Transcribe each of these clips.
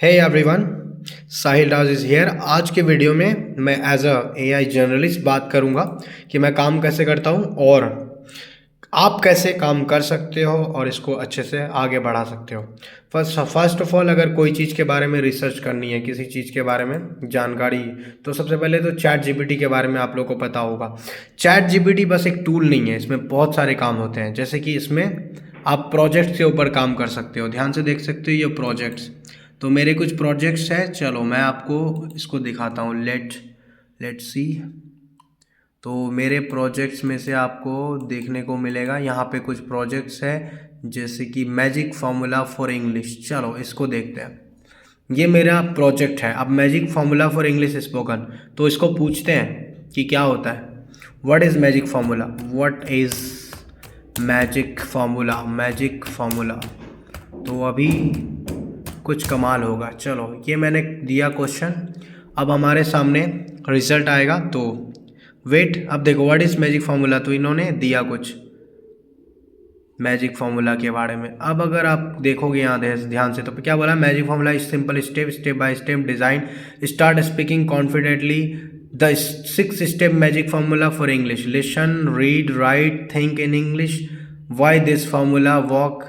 Hey everyone, Sahil Raj is here. आज के video में मैं एज अ एआई जर्नलिस्ट बात करूंगा कि मैं काम कैसे करता हूं और आप कैसे काम कर सकते हो और इसको अच्छे से आगे बढ़ा सकते हो। फर्स्ट ऑफ ऑल, अगर कोई चीज़ के बारे में रिसर्च करनी है, किसी चीज़ के बारे में जानकारी, तो सबसे पहले तो चैट जीपीटी के बारे में आप लोगों को पता होगा। चैट जीपीटी बस एक टूल नहीं है, इसमें बहुत सारे काम होते हैं। जैसे कि इसमें आप प्रोजेक्ट्स के ऊपर काम कर सकते हो। ध्यान से देख सकते हो ये प्रोजेक्ट्स, तो मेरे कुछ प्रोजेक्ट्स हैं। चलो मैं आपको इसको दिखाता हूँ। Let's see. तो मेरे प्रोजेक्ट्स में से आपको देखने को मिलेगा यहाँ पे कुछ प्रोजेक्ट्स है, जैसे कि मैजिक फार्मूला फॉर इंग्लिश। चलो इसको देखते हैं। ये मेरा प्रोजेक्ट है। अब magic formula for English spoken, तो इसको पूछते हैं कि क्या होता है। What is magic formula, what is magic formula, magic formula. तो अभी कुछ कमाल होगा। चलो ये मैंने दिया क्वेश्चन, अब हमारे सामने रिजल्ट आएगा। तो वेट, अब देखो व्हाट इज मैजिक फार्मूला, तो इन्होंने दिया कुछ मैजिक फार्मूला के बारे में। अब अगर आप देखोगे यहाँ ध्यान से, तो क्या बोला, magic formula is simple step by step design, start speaking confidently, the 6 step magic formula for English, listen, read, right, think in English, why this formula, walk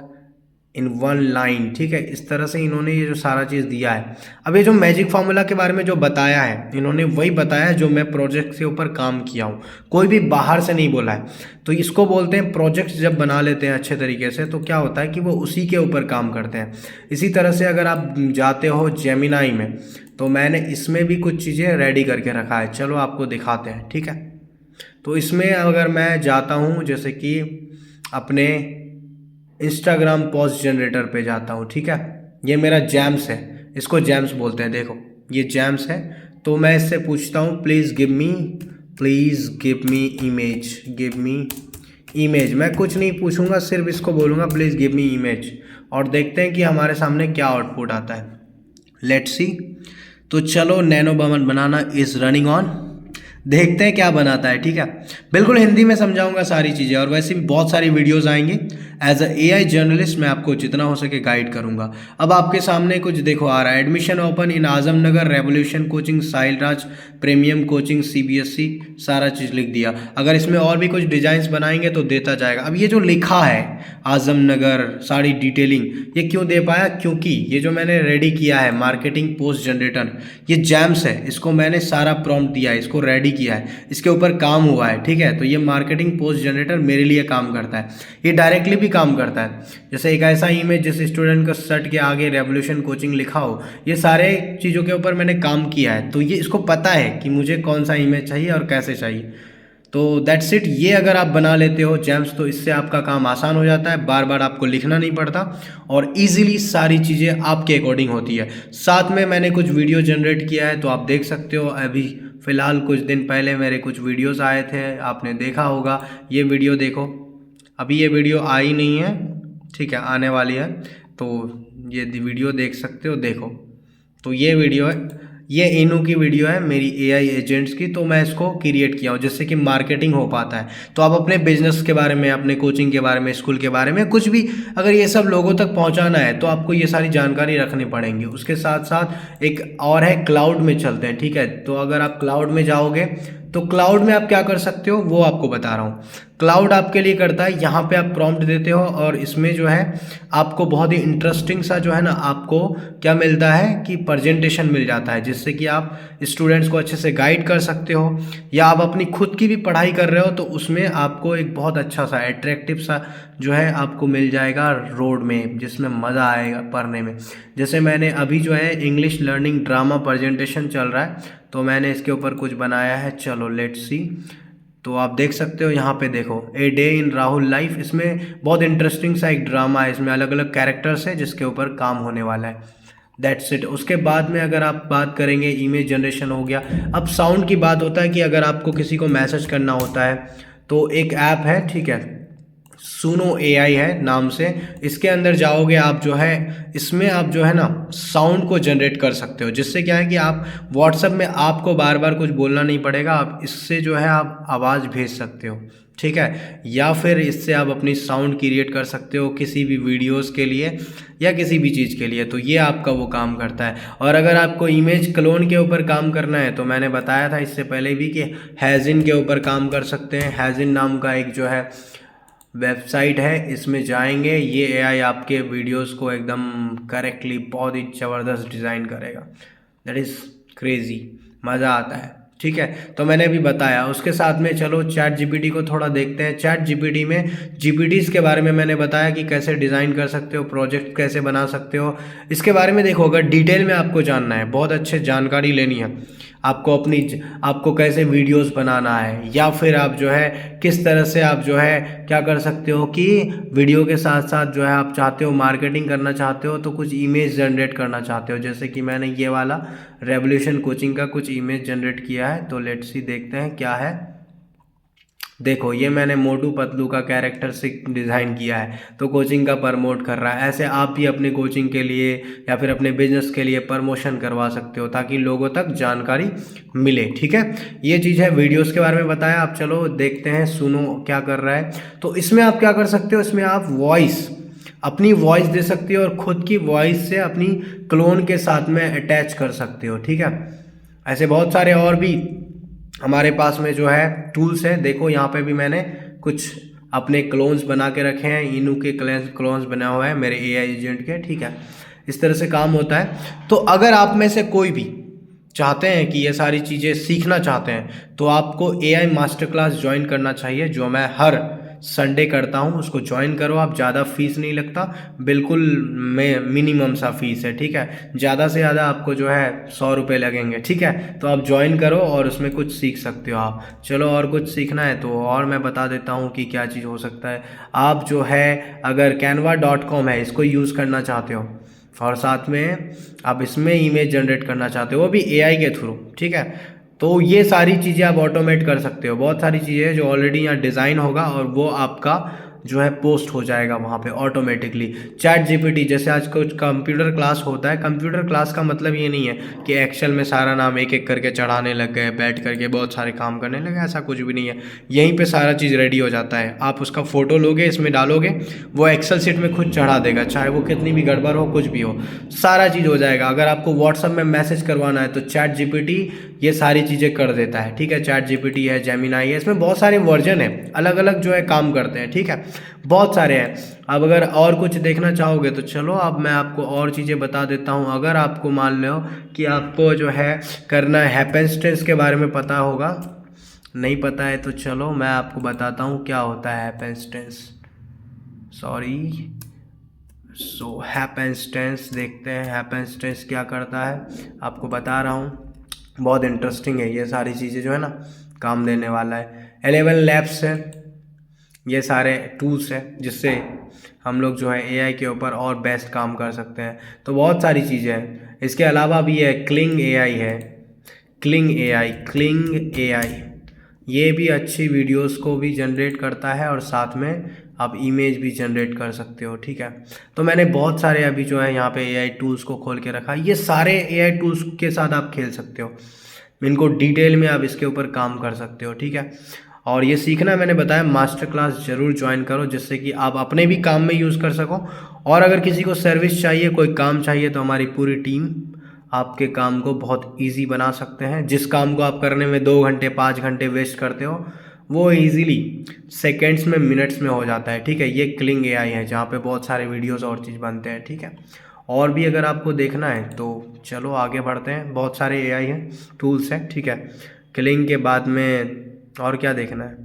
in 1 line. ठीक है, इस तरह से इन्होंने ये जो सारा चीज़ दिया है। अब ये जो मैजिक फार्मूला के बारे में जो बताया है, इन्होंने वही बताया है जो मैं प्रोजेक्ट के ऊपर काम किया हूँ, कोई भी बाहर से नहीं बोला है। तो इसको बोलते हैं, प्रोजेक्ट्स जब बना लेते हैं अच्छे तरीके से, तो क्या होता है कि वो उसी के ऊपर काम करते हैं। इसी तरह से अगर आप जाते हो जेमिनाई में, तो मैंने इसमें भी कुछ चीज़ें रेडी करके रखा है। चलो आपको दिखाते हैं। ठीक है, तो इसमें अगर मैं जाता हूँ, जैसे कि अपने इंस्टाग्राम पोस्ट जनरेटर पे जाता हूँ। ठीक है, ये मेरा जैम्स है, इसको जैम्स बोलते हैं। देखो ये जैम्स है। तो मैं इससे पूछता हूँ प्लीज़ गिव मी इमेज। मैं कुछ नहीं पूछूंगा, सिर्फ इसको बोलूँगा प्लीज़ गिव मी इमेज, और देखते हैं कि हमारे सामने क्या आउटपुट आता है। Let's see. तो चलो nano banana is running on, देखते हैं क्या बनाता है। ठीक है, बिल्कुल हिंदी में समझाऊंगा सारी चीज़ें, और वैसे भी बहुत सारी वीडियोस आएंगी। एज अ एआई जर्नलिस्ट मैं आपको जितना हो सके गाइड करूंगा। अब आपके सामने कुछ देखो आ रहा है, admission open in Azamnagar, revolution coaching, Sahil Raj premium coaching, CBSE, सारा चीज़ लिख दिया। अगर इसमें और भी कुछ डिजाइंस बनाएंगे तो देता जाएगा। अब ये जो लिखा है आजमनगर, सारी डिटेलिंग, ये क्यों दे पाया, क्योंकि ये जो मैंने रेडी किया है मार्केटिंग पोस्ट जनरेटर, ये जैम्स है, इसको मैंने सारा प्रॉम्प्ट दिया है, इसको रेडी किया है, इसके ऊपर काम हुआ है। ठीक है, तो ये मार्केटिंग पोस्ट जनरेटर मेरे लिए काम करता है। ये डायरेक्टली भी काम करता है। जैसे एक ऐसा इमेज जिस स्टूडेंट का शर्ट के आगे रेवोल्यूशन कोचिंग लिखा हो, ये सारे चीज़ों के ऊपर मैंने काम किया है। तो ये इसको पता है कि मुझे कौन सा इमेज चाहिए और कैसे चाहिए। तो दैट्स इट। ये अगर आप बना लेते हो जैम्स, तो इससे आपका काम आसान हो जाता है, बार बार आपको लिखना नहीं पड़ता, और इजीली सारी चीज़ें आपके अकॉर्डिंग होती है। साथ में मैंने कुछ वीडियो जनरेट किया है, तो आप देख सकते हो। अभी फ़िलहाल कुछ दिन पहले मेरे कुछ वीडियोस आए थे, आपने देखा होगा। ये वीडियो देखो, अभी ये वीडियो आई नहीं है, ठीक है, आने वाली है। तो ये वीडियो देख सकते हो, देखो। तो ये वीडियो है, ये इनू की वीडियो है मेरी एआई एजेंट्स की। तो मैं इसको क्रिएट किया हूँ जिससे कि मार्केटिंग हो पाता है। तो आप अपने बिजनेस के बारे में, अपने कोचिंग के बारे में, स्कूल के बारे में, कुछ भी अगर ये सब लोगों तक पहुँचाना है, तो आपको ये सारी जानकारी रखनी पड़ेंगी। उसके साथ साथ एक और है, क्लाउड में चलते हैं। ठीक है, तो अगर आप क्लाउड में जाओगे, तो क्लाउड में आप क्या कर सकते हो वो आपको बता रहा हूँ। क्लाउड आपके लिए करता है, यहाँ पे आप प्रॉम्प्ट देते हो, और इसमें जो है आपको बहुत ही इंटरेस्टिंग सा जो है ना, आपको क्या मिलता है कि प्रेजेंटेशन मिल जाता है, जिससे कि आप स्टूडेंट्स को अच्छे से गाइड कर सकते हो। या आप अपनी खुद की भी पढ़ाई कर रहे हो, तो उसमें आपको एक बहुत अच्छा सा एट्रैक्टिव सा जो है आपको मिल जाएगा रोड में, जिसमें मज़ा आएगा पढ़ने में। जैसे मैंने अभी जो है इंग्लिश लर्निंग ड्रामा प्रेजेंटेशन चल रहा है, तो मैंने इसके ऊपर कुछ बनाया है। चलो लेट्स सी। तो आप देख सकते हो यहाँ पे, देखो a day in Rahul life. इसमें बहुत इंटरेस्टिंग सा एक ड्रामा है, इसमें अलग अलग कैरेक्टर्स है जिसके ऊपर काम होने वाला है। That's it. उसके बाद में अगर आप बात करेंगे, इमेज जनरेशन हो गया। अब साउंड की बात होता है कि अगर आपको किसी को मैसेज करना होता है, तो एक ऐप है, ठीक है, सुनो एआई है नाम से। इसके अंदर जाओगे आप, जो है इसमें आप जो है ना साउंड को जनरेट कर सकते हो, जिससे क्या है कि आप व्हाट्सएप में आपको बार बार कुछ बोलना नहीं पड़ेगा, आप इससे जो है आप आवाज़ भेज सकते हो। ठीक है। या फिर इससे आप अपनी साउंड क्रिएट कर सकते हो किसी भी वीडियोस के लिए या किसी भी चीज़ के लिए, तो ये आपका वो काम करता है। और अगर आपको इमेज क्लोन के ऊपर काम करना है तो मैंने बताया था इससे पहले भी कि हैज़िन के ऊपर काम कर सकते हैं। हैज़िन नाम का एक जो है वेबसाइट है, इसमें जाएंगे, ये एआई आपके वीडियोस को एकदम करेक्टली बहुत ही ज़बरदस्त डिज़ाइन करेगा। दैट इज़ क्रेज़ी, मज़ा आता है। ठीक है, तो मैंने अभी बताया। उसके साथ में चलो चैट जीपीटी को थोड़ा देखते हैं। चैट जीपीटी में जीपीटीज़ के बारे में मैंने बताया कि कैसे डिज़ाइन कर सकते हो, प्रोजेक्ट कैसे बना सकते हो। इसके बारे में देखो, अगर डिटेल में आपको जानना है, बहुत अच्छे जानकारी लेनी है आपको कैसे वीडियोस बनाना है, या फिर आप जो है किस तरह से आप जो है क्या कर सकते हो कि वीडियो के साथ साथ जो है आप चाहते हो मार्केटिंग करना चाहते हो तो कुछ इमेज जनरेट करना चाहते हो। जैसे कि मैंने ये वाला रेवोल्यूशन कोचिंग का कुछ इमेज जनरेट किया है, तो लेट्स सी देखते हैं क्या है। देखो, ये मैंने मोटू पतलू का कैरेक्टर से डिज़ाइन किया है, तो कोचिंग का प्रमोट कर रहा है। ऐसे आप भी अपने कोचिंग के लिए या फिर अपने बिजनेस के लिए प्रमोशन करवा सकते हो ताकि लोगों तक जानकारी मिले। ठीक है, ये चीज़ है। वीडियोस के बारे में बताया, आप चलो देखते हैं, सुनो क्या कर रहा है। तो इसमें आप क्या कर सकते हो, इसमें आप अपनी वॉइस दे सकते हो और ख़ुद की वॉइस से अपनी क्लोन के साथ में अटैच कर सकते हो। ठीक है, ऐसे बहुत सारे और भी हमारे पास में जो है टूल्स हैं। देखो यहाँ पे भी मैंने कुछ अपने क्लोन्स बना के रखे हैं, इनू के क्लोन्स बना हुआ है मेरे एआई एजेंट के। ठीक है, इस तरह से काम होता है। तो अगर आप में से कोई भी चाहते हैं कि ये सारी चीज़ें सीखना चाहते हैं तो आपको एआई मास्टर क्लास ज्वाइन करना चाहिए, जो मैं हर संडे करता हूँ। उसको ज्वाइन करो आप, ज़्यादा फीस नहीं लगता, बिल्कुल मिनिमम सा फीस है। ठीक है, ज़्यादा से ज़्यादा आपको जो है 100 रुपये लगेंगे। ठीक है, तो आप ज्वाइन करो और उसमें कुछ सीख सकते हो आप। चलो, और कुछ सीखना है तो और मैं बता देता हूँ कि क्या चीज़ हो सकता है। आप जो है अगर canva.com है, इसको यूज़ करना चाहते हो और साथ में आप इसमें इमेज जनरेट करना चाहते हो, वो भी एआई के थ्रू। ठीक है, तो ये सारी चीज़ें आप ऑटोमेट कर सकते हो। बहुत सारी चीज़ें हैं जो ऑलरेडी यहाँ डिज़ाइन होगा और वो आपका जो है पोस्ट हो जाएगा वहाँ पे ऑटोमेटिकली। चैट जीपीटी, जैसे आज कुछ कंप्यूटर क्लास होता है, कंप्यूटर क्लास का मतलब ये नहीं है कि एक्सेल में सारा नाम एक एक करके चढ़ाने लग गए, बैठ करके बहुत सारे काम करने लगे, ऐसा कुछ भी नहीं है। यहीं पे सारा चीज़ रेडी हो जाता है। आप उसका फ़ोटो लोगे, इसमें डालोगे, वो एक्सेल शीट में खुद चढ़ा देगा, चाहे वो कितनी भी गड़बड़ हो, कुछ भी हो, सारा चीज़ हो जाएगा। अगर आपको व्हाट्सएप में मैसेज करवाना है तो चैट जीपीटी ये सारी चीज़ें कर देता है। ठीक है, चैट जीपीटी है, जेमिनाई है, इसमें बहुत सारे वर्जन है, अलग अलग जो है काम करते हैं। ठीक है, बहुत सारे हैं। अब अगर और कुछ देखना चाहोगे तो चलो, अब मैं आपको और चीज़ें बता देता हूँ। अगर आपको मान लो कि आपको जो है करना है, हैपेंस्टेंस के बारे में पता होगा, नहीं पता है तो चलो मैं आपको बताता हूँ क्या होता है हैपेंस्टेंस। हैपेंस्टेंस देखते हैं, हैपेंस्टेंस क्या करता है आपको बता रहा हूँ। बहुत इंटरेस्टिंग है, ये सारी चीज़ें जो है ना काम देने वाला है। 11 लैब्स है, ये सारे टूल्स हैं जिससे हम लोग जो है एआई के ऊपर और बेस्ट काम कर सकते हैं। तो बहुत सारी चीज़ें हैं। इसके अलावा भी है क्लिंग एआई है, क्लिंग एआई ये भी अच्छी वीडियोस को भी जनरेट करता है और साथ में आप इमेज भी जनरेट कर सकते हो। ठीक है, तो मैंने बहुत सारे अभी जो है यहाँ पे एआई टूल्स को खोल के रखा। ये सारे एआई टूल्स के साथ आप खेल सकते हो, इनको डिटेल में आप इसके ऊपर काम कर सकते हो। ठीक है, और ये सीखना मैंने बताया, मास्टर क्लास ज़रूर ज्वाइन करो जिससे कि आप अपने भी काम में यूज़ कर सको। और अगर किसी को सर्विस चाहिए, कोई काम चाहिए, तो हमारी पूरी टीम आपके काम को बहुत इजी बना सकते हैं। जिस काम को आप करने में 2 घंटे 5 घंटे वेस्ट करते हो, वो इजीली सेकेंड्स में, मिनट्स में हो जाता है। ठीक है, ये क्लिंग एआई है जहाँ पे बहुत सारे वीडियोस और चीज़ बनते हैं। ठीक है, और भी अगर आपको देखना है तो चलो आगे बढ़ते हैं। बहुत सारे एआई हैं, टूल्स हैं। ठीक है, क्लिंग के बाद में और क्या देखना है,